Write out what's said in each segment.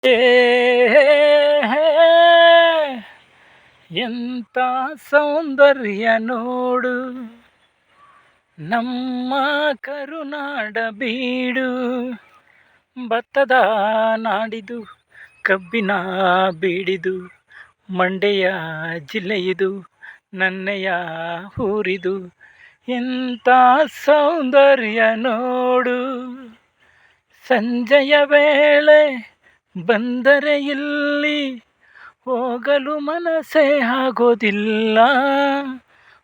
ಏ ಎಂಥ ಸೌಂದರ್ಯ ನೋಡು ನಮ್ಮ ಕರುನಾಡ ಬೀಡು, ಭತ್ತದ ನಾಡಿದು ಕಬ್ಬಿನ ಬೀಡಿದು, ಮಂಡ್ಯ ಜಿಲ್ಲೆಯಿದು ನನ್ನೆಯ ಊರಿದು, ಎಂಥ ಸೌಂದರ್ಯ ನೋಡು. ಸಂಜೆಯ ವೇಳೆ ಬಂದರೆ ಇಲ್ಲಿ ಹೋಗಲು ಮನಸ್ಸೇ ಆಗೋದಿಲ್ಲ,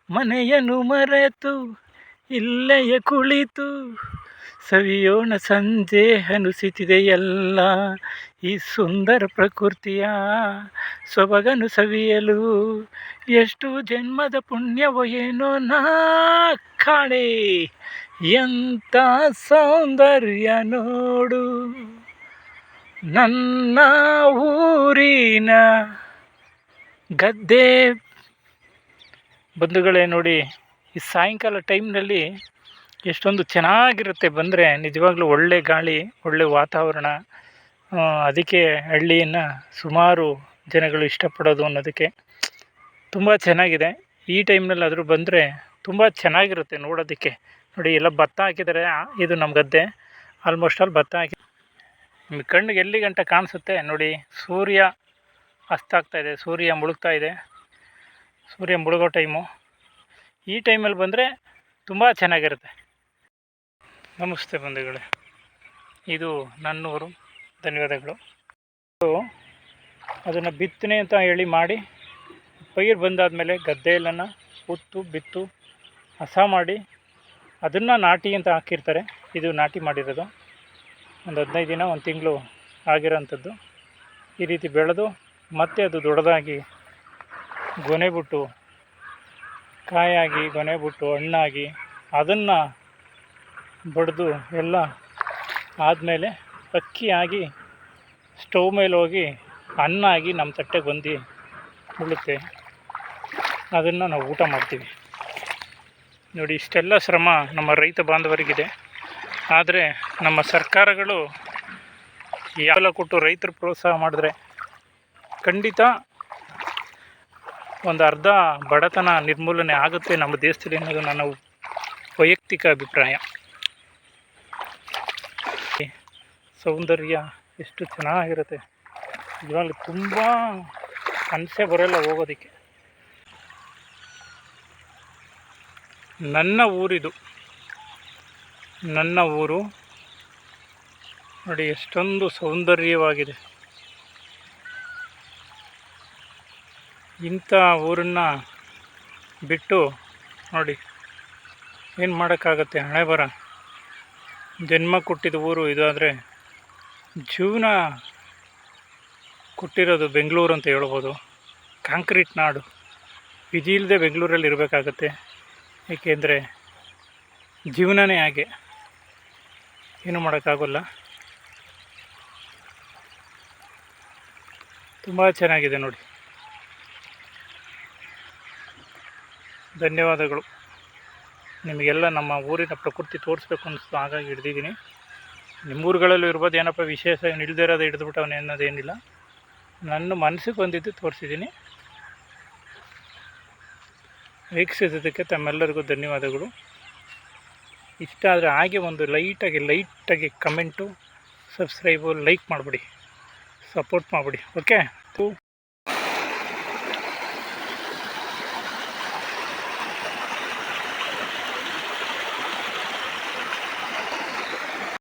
ಮನೆಯನ್ನು ಮರೆತು ಇಲ್ಲೆಯ ಕುಳಿತು ಸವಿಯೋಣ ಸಂಜೆ ಅನಿಸುತ್ತಿದೆ ಎಲ್ಲ. ಈ ಸುಂದರ ಪ್ರಕೃತಿಯ ಸೊಬಗನ್ನು ಸವಿಯಲು ಎಷ್ಟು ಜನ್ಮದ ಪುಣ್ಯವೋ ಏನೋ ನಾ ಕಾಣೆ, ಎಂಥ ಸೌಂದರ್ಯ ನೋಡು ನನ್ನ ಊರಿನ ಗದ್ದೆ. ಬಂಧುಗಳೇ ನೋಡಿ, ಈ ಸಾಯಂಕಾಲ ಟೈಮ್ನಲ್ಲಿ ಎಷ್ಟೊಂದು ಚೆನ್ನಾಗಿರುತ್ತೆ. ಬಂದರೆ ನಿಜವಾಗ್ಲೂ ಒಳ್ಳೆ ಗಾಳಿ, ಒಳ್ಳೆ ವಾತಾವರಣ. ಅದಕ್ಕೆ ಹಳ್ಳಿಯನ್ನು ಸುಮಾರು ಜನಗಳು ಇಷ್ಟಪಡೋದು ಅನ್ನೋದಕ್ಕೆ ತುಂಬ ಚೆನ್ನಾಗಿದೆ. ಈ ಟೈಮ್ನಲ್ಲಾದರೂ ಬಂದರೆ ತುಂಬ ಚೆನ್ನಾಗಿರುತ್ತೆ ನೋಡೋದಕ್ಕೆ. ನೋಡಿ, ಎಲ್ಲ ಭತ್ತ ಹಾಕಿದ್ದಾರೆ. ಇದು ನಮ್ಮ ಗದ್ದೆ. ಆಲ್ಮೋಸ್ಟ್ ಆಲ್ ಭತ್ತ ಹಾಕಿ ನಿಮ್ಮ ಕಣ್ಣಿಗೆ ಎಲ್ಲಿ ಗಂಟ ಕಾಣಿಸುತ್ತೆ ನೋಡಿ. ಸೂರ್ಯ ಅಸ್ತ ಆಗ್ತಾಯಿದೆ, ಸೂರ್ಯ ಮುಳುಗ್ತಾ ಇದೆ. ಸೂರ್ಯ ಮುಳುಗೋ ಟೈಮು. ಈ ಟೈಮಲ್ಲಿ ಬಂದರೆ ತುಂಬ ಚೆನ್ನಾಗಿರುತ್ತೆ. ನಮಸ್ತೆ ಬಂಧುಗಳೇ, ಇದು ನನ್ನೂರು. ಧನ್ಯವಾದಗಳು. ಅದನ್ನು ಬಿತ್ತನೆ ಅಂತ ಹೇಳಿ ಮಾಡಿ ಪೈರು ಬಂದಾದಮೇಲೆ ಗದ್ದೆಯೆಲ್ಲನ ಉತ್ತು ಬಿತ್ತು ಹಸ ಮಾಡಿ ಅದನ್ನು ನಾಟಿ ಅಂತ ಹಾಕಿರ್ತಾರೆ. ಇದು ನಾಟಿ ಮಾಡಿರೋದು. ಒಂದು 15 ದಿನ, 1 ತಿಂಗಳು ಆಗಿರೋಂಥದ್ದು. ಈ ರೀತಿ ಬೆಳೆದು ಮತ್ತೆ ಅದು ದೊಡ್ಡದಾಗಿ ಗೊನೆ ಬಿಟ್ಟು, ಕಾಯಾಗಿ, ಗೊನೆ ಬಿಟ್ಟು, ಹಣ್ಣಾಗಿ, ಅದನ್ನು ಬಡಿದು ಎಲ್ಲ ಆದಮೇಲೆ ಅಕ್ಕಿ ಆಗಿ ಸ್ಟವ್ ಮೇಲೆ ಹೋಗಿ ಅನ್ನ ಆಗಿ ನಮ್ಮ ತಟ್ಟೆಗೆ ಬಂದು ಬೀಳುತ್ತೆ. ಅದನ್ನು ನಾವು ಊಟ ಮಾಡ್ತೀವಿ. ನೋಡಿ, ಇಷ್ಟೆಲ್ಲ ಶ್ರಮ ನಮ್ಮ ರೈತ ಬಾಂಧವರಿಗಿದೆ. ಆದರೆ ನಮ್ಮ ಸರ್ಕಾರಗಳು ಯಾವೆಲ್ಲ ಕೊಟ್ಟು ರೈತರು ಪ್ರೋತ್ಸಾಹ ಮಾಡಿದ್ರೆ ಖಂಡಿತ ಒಂದು ಅರ್ಧ ಬಡತನ ನಿರ್ಮೂಲನೆ ಆಗುತ್ತೆ ನಮ್ಮ ದೇಶದಲ್ಲಿ ಅನ್ನೋದು ನನ್ನ ವೈಯಕ್ತಿಕ ಅಭಿಪ್ರಾಯ. ಸೌಂದರ್ಯ ಎಷ್ಟು ಚೆನ್ನಾಗಿರುತ್ತೆ, ಇವಾಗ ತುಂಬ ಕನಸೇ ಬರೋಲ್ಲ ಹೋಗೋದಕ್ಕೆ. ನನ್ನ ಊರಿದು, ನನ್ನ ಊರು ನೋಡಿ ಎಷ್ಟೊಂದು ಸೌಂದರ್ಯವಾಗಿದೆ. ಇಂಥ ಊರನ್ನು ಬಿಟ್ಟು ನೋಡಿ ಏನು ಮಾಡೋಕ್ಕಾಗತ್ತೆ. ಹಣೆ ಬರ, ಜನ್ಮ ಕೊಟ್ಟಿದ್ದ ಊರು ಇದಾದರೆ ಜೀವನ ಕೊಟ್ಟಿರೋದು ಬೆಂಗಳೂರು ಅಂತ ಹೇಳ್ಬೋದು. ಕಾಂಕ್ರೀಟ್ ನಾಡು. ವಿಧಿ ಇಲ್ಲದೆ ಬೆಂಗಳೂರಲ್ಲಿ ಇರಬೇಕಾಗತ್ತೆ. ಏಕೆಂದರೆ ಜೀವನನೇ ಹಾಗೆ, ಏನು ಮಾಡೋಕ್ಕಾಗೋಲ್ಲ. ತುಂಬ ಚೆನ್ನಾಗಿದೆ ನೋಡಿ. ಧನ್ಯವಾದಗಳು. ನಿಮಗೆಲ್ಲ ನಮ್ಮ ಊರಿನ ಪ್ರಕೃತಿ ತೋರಿಸ್ಬೇಕು ಅನ್ನಿಸ್ತು, ಹಾಗಾಗಿ ಹಿಡ್ದಿದ್ದೀನಿ. ನಿಮ್ಮೂರುಗಳಲ್ಲೂ ಇರ್ಬೋದು, ಏನಪ್ಪ ವಿಶೇಷ ಹಿಡ್ದಿರೋದು ಹಿಡಿದ್ಬಿಟ್ಟವನೇ ಅನ್ನೋದೇನಿಲ್ಲ. ನನ್ನ ಮನಸ್ಸಿಗೆ ಬಂದಿದ್ದು ತೋರಿಸಿದ್ದೀನಿ. ವೀಕ್ಷಿಸೋದಕ್ಕೆ ತಮ್ಮೆಲ್ಲರಿಗೂ ಧನ್ಯವಾದಗಳು. ಇಷ್ಟ ಆದರೆ ಹಾಗೆ ಒಂದು ಲೈಟಾಗಿ ಕಮೆಂಟು, ಸಬ್ಸ್ಕ್ರೈಬು, ಲೈಕ್ ಮಾಡಿಬಿಡಿ, ಸಪೋರ್ಟ್ ಮಾಡಿಬಿಡಿ. ಓಕೆ.